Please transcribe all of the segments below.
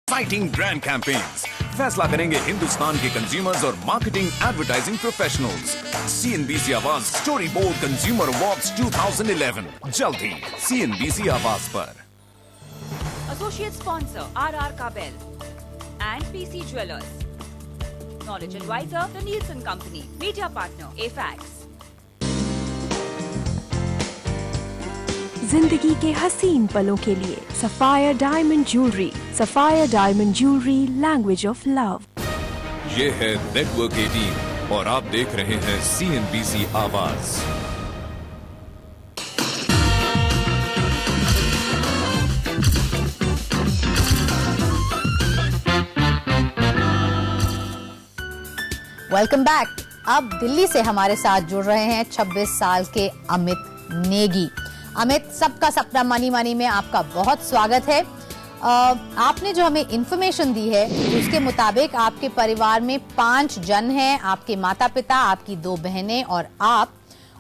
Exciting brand campaigns फैसला करेंगे हिंदुस्तान के कंज्यूमर्स और मार्केटिंग एडवर्टाइजिंग प्रोफेशनल्स। CNBC आवाज स्टोरी बोर्ड कंज्यूमर अवार्ड्स 2011 जल्द ही CNBC आवाज पर। Associate sponsor RR Kabel and PC Jewelers. Knowledge advisor The Nielsen Company. Media partner AFAX. जिंदगी के हसीन पलों के लिए sapphire diamond jewellery. Sapphire diamond jewellery, language of love. ये है नेटवर्क 18 और आप देख रहे हैं CNBC आवाज। Welcome back. अब दिल्ली से हमारे साथ जुड़ रहे हैं 26 साल के अमित नेगी। अमित, सबका सपना मनी मनी में आपका बहुत स्वागत है। आपने जो हमें इंफॉर्मेशन दी है उसके मुताबिक आपके परिवार में 5 जन हैं, आपके माता पिता, आपकी 2 बहनें और आप।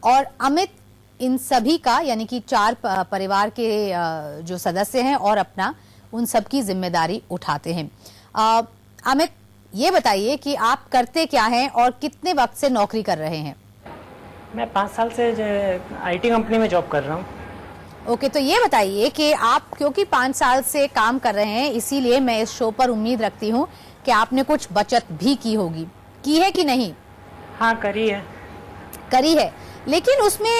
और अमित इन सभी का यानी कि 4 परिवार के जो सदस्य हैं और अपना उन सब की जिम्मेदारी उठाते हैं। अमित, ये बताइए कि आप करते क्या हैं और कितने वक्त से नौकरी कर रहे हैं? मैं 5 साल से IT कंपनी में जॉब कर रहा हूँ। ओके, तो ये बताइए कि आप क्योंकि 5 साल से काम कर रहे हैं, इसीलिए मैं इस शो पर उम्मीद रखती हूँ कि आपने कुछ बचत भी की होगी। की है कि नहीं? हाँ, करी है। लेकिन उसमें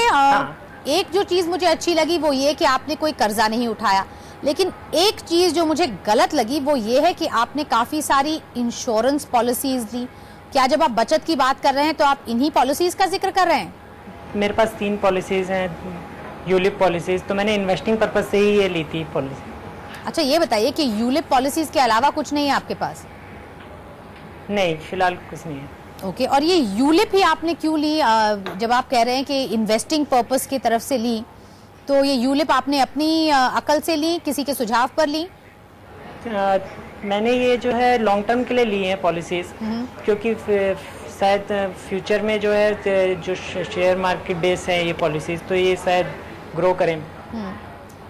एक जो चीज मुझे अच्छी लगी वो ये कि आपने कोई कर्जा नहीं उठाया। लेकिन एक चीज जो मुझे गलत लगी वो ये है कि आपने काफी सारी इंश्योरेंस पॉलिसीज ली। क्या जब आप बचत की बात कर रहे हैं तो आप इन्हीं पॉलिसीज का जिक्र कर रहे हैं? मेरे पास 3 पॉलिसीज हैं, यूलिप पॉलिसीज, तो मैंने इन्वेस्टिंग पर्पज से ही ये ली थी पॉलिसी। अच्छा, ये बताइए कि यूलिप पॉलिसीज के अलावा कुछ नहीं है आपके पास? नहीं, फिलहाल कुछ नहीं है। ओके, और ये यूलिप ही आपने क्यों ली? जब आप कह रहे हैं कि इन्वेस्टिंग पर्पस की तरफ से ली, तो ये यूलिप आपने अपनी अकल से ली, किसी के सुझाव पर ली? मैंने ये जो है लॉन्ग टर्म के लिए ली है पॉलिसीज, क्योंकि शायद फ्यूचर में जो है जो शेयर मार्केट बेस है ये पॉलिसीज, तो ये शायद ग्रो करें।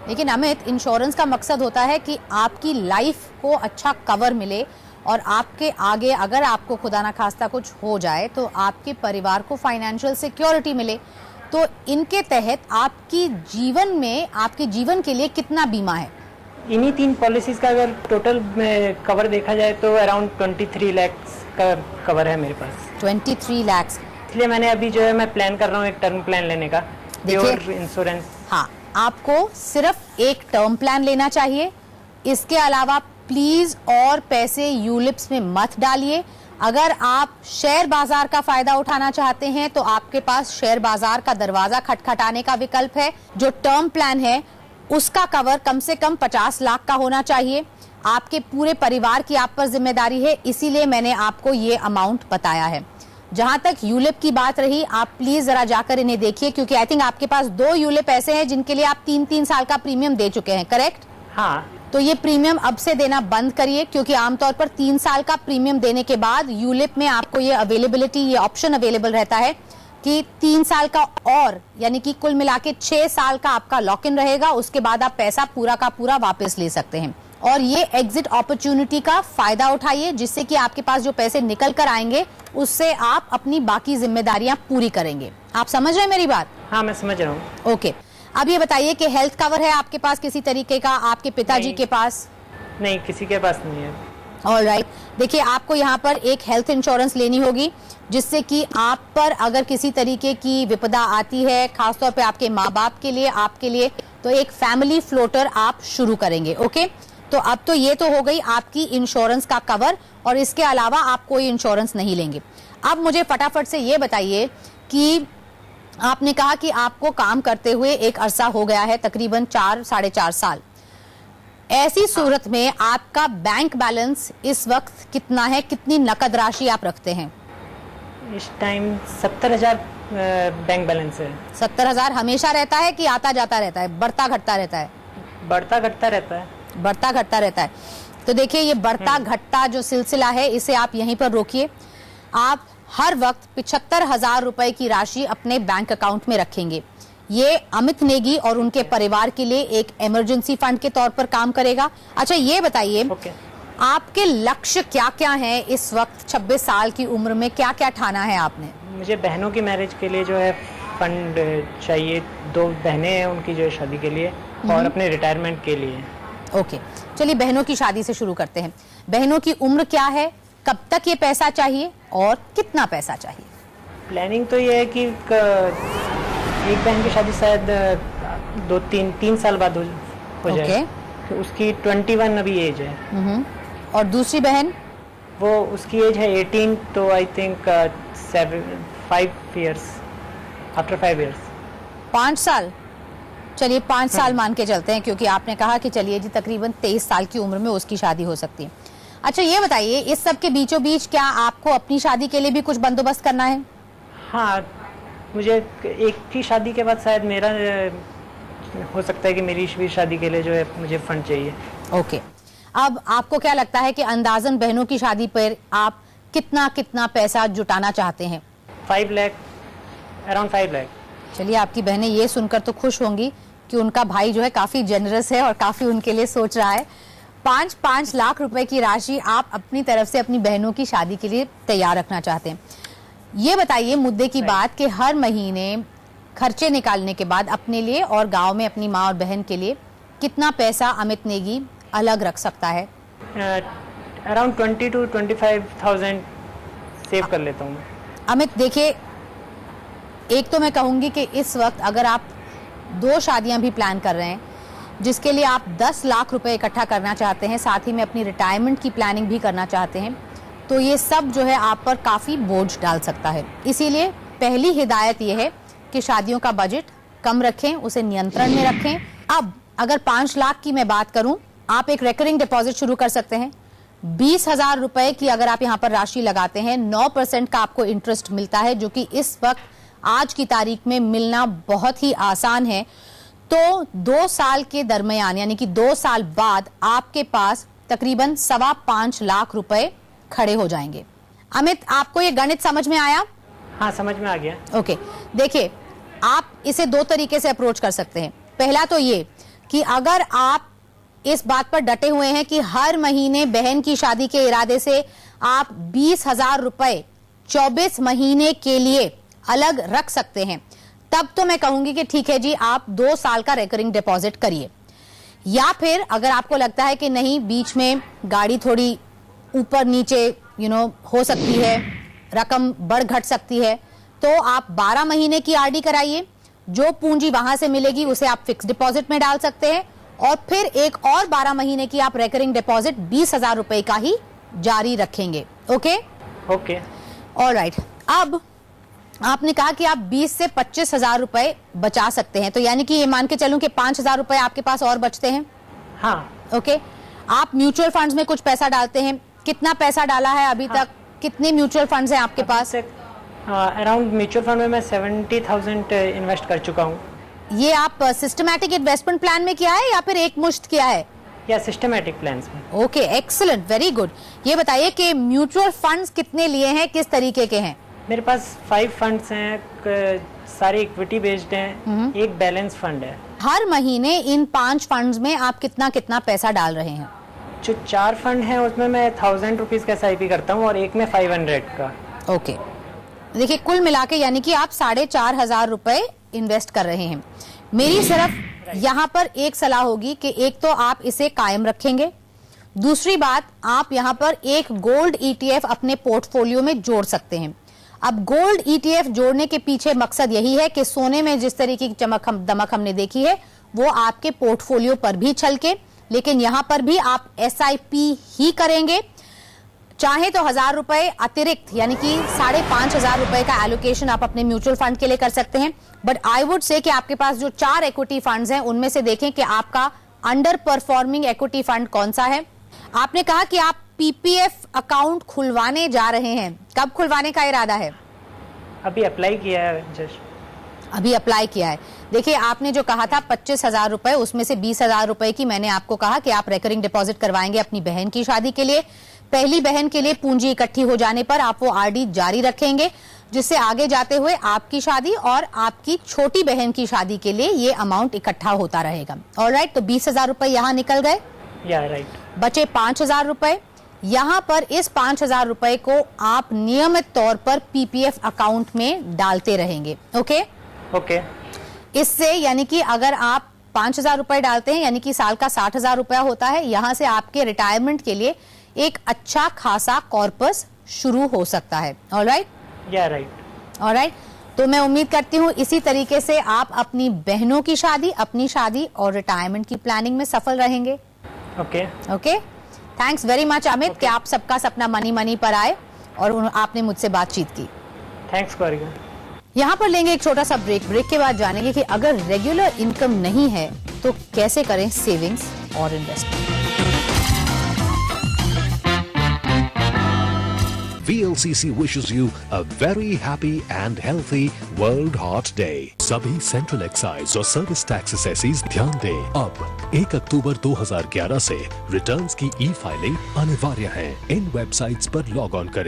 लेकिन अमित, इंश्योरेंस का मकसद होता है कि आपकी लाइफ को अच्छा कवर मिले और आपके आगे अगर आपको खुदा ना खास्ता कुछ हो जाए तो आपके परिवार को फाइनेंशियल सिक्योरिटी मिले। तो इनके तहत आपकी जीवन में आपके जीवन के लिए कितना बीमा है? इन्हीं 3 पॉलिसीज का अगर टोटल कवर देखा जाए तो अराउंड 23 लाख का कवर है मेरे पास। 23 लाख। इसलिए मैंने अभी जो है मैं प्लान कर रहा हूँ एक टर्म प्लान लेने का, प्योर इंश्योरेंस। हाँ, आपको सिर्फ एक टर्म प्लान लेना चाहिए। इसके अलावा प्लीज और पैसे यूलिप्स में मत डालिए। अगर आप शेयर बाजार का फायदा उठाना चाहते हैं तो आपके पास शेयर बाजार का दरवाजा खटखटाने का विकल्प है। जो टर्म प्लान है उसका कवर कम से कम 50 लाख का होना चाहिए। आपके पूरे परिवार की आप पर जिम्मेदारी है, इसीलिए मैंने आपको ये अमाउंट बताया है। जहां तक यूलिप की बात रही, आप प्लीज जरा जाकर इन्हें देखिए, क्योंकि आई थिंक आपके पास 2 यूलिप ऐसे हैं जिनके लिए आप 3-3 साल का प्रीमियम दे चुके हैं, करेक्ट? हाँ। तो ये प्रीमियम अब से देना बंद करिए, क्योंकि आमतौर पर 3 साल का प्रीमियम देने के बाद यूलिप में आपको ये अवेलेबिलिटी, ये ऑप्शन अवेलेबल रहता है कि 3 साल का और यानी कि कुल मिला के 6 साल का आपका लॉक इन रहेगा। उसके बाद आप पैसा पूरा का पूरा वापस ले सकते हैं। और ये एग्जिट अपॉर्चुनिटी का फायदा उठाइए, जिससे कि आपके पास जो पैसे निकल कर आएंगे उससे आप अपनी बाकी जिम्मेदारियां पूरी करेंगे। आप समझ रहे हैं मेरी बात? हाँ, मैं समझ रहा हूँ। ओके, अब ये बताइए कि हेल्थ कवर है आपके पास किसी तरीके का? आपके पिताजी के पास? नहीं, किसी के पास नहीं है। ऑलराइट, देखिए आपको यहाँ पर एक हेल्थ इंश्योरेंस लेनी होगी, जिससे कि आप पर अगर किसी तरीके की विपदा आती है, खासतौर पे आपके माँ बाप के लिए, आपके लिए, तो एक फैमिली फ्लोटर आप शुरू करेंगे। ओके, तो अब तो ये तो हो गई आपकी इंश्योरेंस का कवर, और इसके अलावा आप कोई इंश्योरेंस नहीं लेंगे। अब मुझे फटाफट से ये बताइए कि आपने कहा कि आपको काम करते हुए एक अरसा हो गया है, तकरीबन 4-4.5 साल। ऐसी सूरत में आपका बैंक बैलेंस इस वक्त कितना है? कितनी नकद राशि आप रखते हैं? इस टाइम 70,000 बैंक बैलेंस है। 70,000 हमेशा रहता है कि आता जाता रहता है, बढ़ता घटता रहता है? बढ़ता घटता रहता है। बढ़ता घटता रहता है। तो देखिए, ये बढ़ता घटता जो सिलसिला है इसे आप यहीं पर रोकिए। आप हर वक्त 75,000 रुपए की राशि अपने बैंक अकाउंट में रखेंगे। ये अमित नेगी और उनके परिवार के लिए एक इमरजेंसी फंड के तौर पर काम करेगा। अच्छा, ये बताइए, आपके लक्ष्य क्या क्या हैं इस वक्त 26 साल की उम्र में, क्या क्या ठाना है आपने? मुझे बहनों की मैरिज के लिए जो है फंड चाहिए, 2 बहनें हैं उनकी जो है शादी के लिए और अपने रिटायरमेंट के लिए। ओके, चलिए बहनों की शादी से शुरू करते हैं। बहनों की उम्र क्या है, कब तक ये पैसा चाहिए और कितना पैसा चाहिए? प्लानिंग तो ये है कि एक बहन की शादी शायद 2-3 साल बाद हो जाए। तो उसकी 21 अभी एज है। और दूसरी बहन? वो उसकी एज है 18, तो I think 5 years, after 5 years। 5 साल? चलिए 5 साल मान के चलते हैं, क्योंकि आपने कहा कि चलिए जी तकरीबन 23 साल की उम्र में उसकी शादी हो सकती है। अच्छा ये बताइए, इस सब के बीचों बीच क्या आपको अपनी शादी के लिए भी कुछ बंदोबस्त करना है? हाँ, मुझे एक की शादी के बाद शायद मेरा हो सकता है कि मेरी भी शादी के लिए जो है मुझे फंड चाहिए। ओके, अब आपको क्या लगता है कि अंदाजन बहनों की शादी पर आप कितना कितना पैसा जुटाना चाहते हैं? 5 लाख, अराउंड 5 लाख। चलिए आपकी बहनें ये सुनकर तो खुश होंगी कि उनका भाई जो है काफी जेनरस है और काफी उनके लिए सोच रहा है। 5 लाख रुपए की राशि आप अपनी तरफ से अपनी बहनों की शादी के लिए तैयार रखना चाहते हैं। ये बताइए मुद्दे की बात कि हर महीने खर्चे निकालने के बाद अपने लिए और गांव में अपनी माँ और बहन के लिए कितना पैसा अमित नेगी अलग रख सकता है? अराउंड 20 to 25,000 सेव कर लेता हूँ। अमित देखिए, एक तो मैं कहूंगी कि इस वक्त अगर आप 2 शादियां भी प्लान कर रहे हैं जिसके लिए आप 10 लाख रुपए इकट्ठा करना चाहते हैं, साथ ही में अपनी रिटायरमेंट की प्लानिंग भी करना चाहते हैं, तो ये सब जो है आप पर काफी बोझ डाल सकता है। इसीलिए पहली हिदायत ये है कि शादियों का बजट कम रखें, उसे नियंत्रण में रखें। अब अगर 5 लाख की मैं बात करूं, आप एक रेकरिंग डिपॉजिट शुरू कर सकते हैं। 20,000 रुपए की अगर आप यहाँ पर राशि लगाते हैं, 9% का आपको इंटरेस्ट मिलता है, जो कि इस वक्त आज की तारीख में मिलना बहुत ही आसान है। तो 2 साल के दरमियान यानी कि 2 साल बाद आपके पास तकरीबन 5.25 लाख रुपए खड़े हो जाएंगे। अमित, आपको ये गणित समझ में आया? हाँ, समझ में आ गया। ओके, देखिए आप इसे 2 तरीके से अप्रोच कर सकते हैं। पहला तो ये कि अगर आप इस बात पर डटे हुए हैं कि हर महीने बहन की शादी के इरादे से आप 20,000 रुपए 24 महीने के लिए अलग रख सकते हैं, तब तो मैं कहूंगी कि ठीक है जी, आप 2 साल का रेकरिंग डिपॉजिट करिए। या फिर अगर आपको लगता है कि नहीं, बीच में गाड़ी थोड़ी ऊपर नीचे हो सकती है, रकम बढ़ घट सकती है, तो आप 12 महीने की आरडी कराइए। जो पूंजी वहां से मिलेगी उसे आप फिक्स डिपॉजिट में डाल सकते हैं और फिर एक और 12 महीने की आप रेकरिंग डिपॉजिट 20,000 रुपए का ही जारी रखेंगे। Okay okay, alright. अब आपने कहा कि आप 20 से 25,000 रुपए बचा सकते हैं, तो यानी कि ये मान के चलूं कि 5,000 रुपए आपके पास और बचते हैं। हाँ। ओके, आप म्यूचुअल फंड्स में कुछ पैसा डालते हैं। कितना पैसा डाला है अभी तक? कितने म्यूचुअल फंड्स हैं आपके पास? अराउंड म्यूचुअल फंड में मैं 70,000 इन्वेस्ट कर चुका हूँ। ये आप सिस्टमैटिक इन्वेस्टमेंट प्लान में किया है या फिर एक मुश्त किया है? या सिस्टमैटिक प्लान्स में। Okay, excellent, very good. ये बताइए कि म्यूचुअल फंड्स कितने लिए हैं, किस तरीके के हैं? मेरे पास 5 फंड्स हैं, सारे इक्विटी बेस्ड हैं, एक बैलेंस फंड है। हर महीने इन 5 फंड्स में आप कितना कितना पैसा डाल रहे हैं? जो 4 फंड हैं उसमें मैं 1,000 रुपीज का SIP करता हूँ और एक में 500 का। ओके, देखिए कुल मिला के यानी कि आप 4,500 रुपए इन्वेस्ट कर रहे हैं। मेरी सिर्फ यहाँ पर एक सलाह होगी कि एक तो आप इसे कायम रखेंगे, दूसरी बात आप यहाँ पर एक गोल्ड ETF अपने पोर्टफोलियो में जोड़ सकते हैं। अब गोल्ड ETF जोड़ने के पीछे मकसद यही है कि सोने में जिस तरीके की चमक दमक हमने देखी है वो आपके पोर्टफोलियो पर भी छलके, लेकिन यहाँ पर भी आप SIP ही करेंगे। चाहे तो 1,000 रुपए अतिरिक्त यानी कि 5,500 रुपए का एलोकेशन आप अपने म्यूचुअल फंड के लिए कर सकते हैं, बट आई वुड से कि आपके पास जो 4 इक्विटी फंड्स हैं उनमें से देखें कि आपका अंडर परफॉर्मिंग इक्विटी फंड कौन सा है। आपने कहा कि आप PPF अकाउंट खुलवाने जा रहे हैं, कब खुलवाने का इरादा है? अभी अप्लाई किया है जस्ट। अभी अप्लाई किया है। देखिए आपने जो कहा था 25,000 रुपए, उसमें से 20,000 रुपए की मैंने आपको कहा कि आप रेकरिंग डिपॉजिट करवाएंगे अपनी बहन की शादी के लिए। पहली बहन के लिए पूंजी इकट्ठी हो जाने पर आप वो RD जारी रखेंगे, जिससे आगे जाते हुए आपकी शादी और आपकी छोटी बहन की शादी के लिए ये अमाउंट इकट्ठा होता रहेगा। ऑलराइट, तो 20,000 रुपए यहाँ निकल गए। या राइट। बचे 5,000 रुपए। यहाँ पर इस 5,000 रुपए को आप नियमित तौर पर पीपीएफ अकाउंट में डालते रहेंगे। Okay okay. इससे यानी कि अगर आप 5,000 रुपए डालते हैं यानी कि साल का 60,000 रुपया होता है। यहां से आपके रिटायरमेंट के लिए एक अच्छा खासा कॉर्पस शुरू हो सकता है। ऑलराइट? या राइट। ऑलराइट, तो मैं उम्मीद करती हूँ इसी तरीके से आप अपनी बहनों की शादी, अपनी शादी और रिटायरमेंट की प्लानिंग में सफल रहेंगे। Okay okay, thanks very much Amit कि आप सबका सपना मनी मनी पर आए और आपने मुझसे बातचीत की। थैंक्स गौरिका। यहाँ पर लेंगे एक छोटा सा ब्रेक। ब्रेक के बाद जानेंगे कि अगर रेगुलर इनकम नहीं है तो कैसे करें सेविंग्स और investment. VLCC wishes you a very happy and healthy World Heart Day. सभी सेंट्रल एक्साइज और सर्विस टैक्स असेसीज ध्यान दें, अब 1 अक्टूबर 2011 से रिटर्न्स की ई फाइलिंग अनिवार्य है। इन वेबसाइट्स पर लॉग ऑन करें।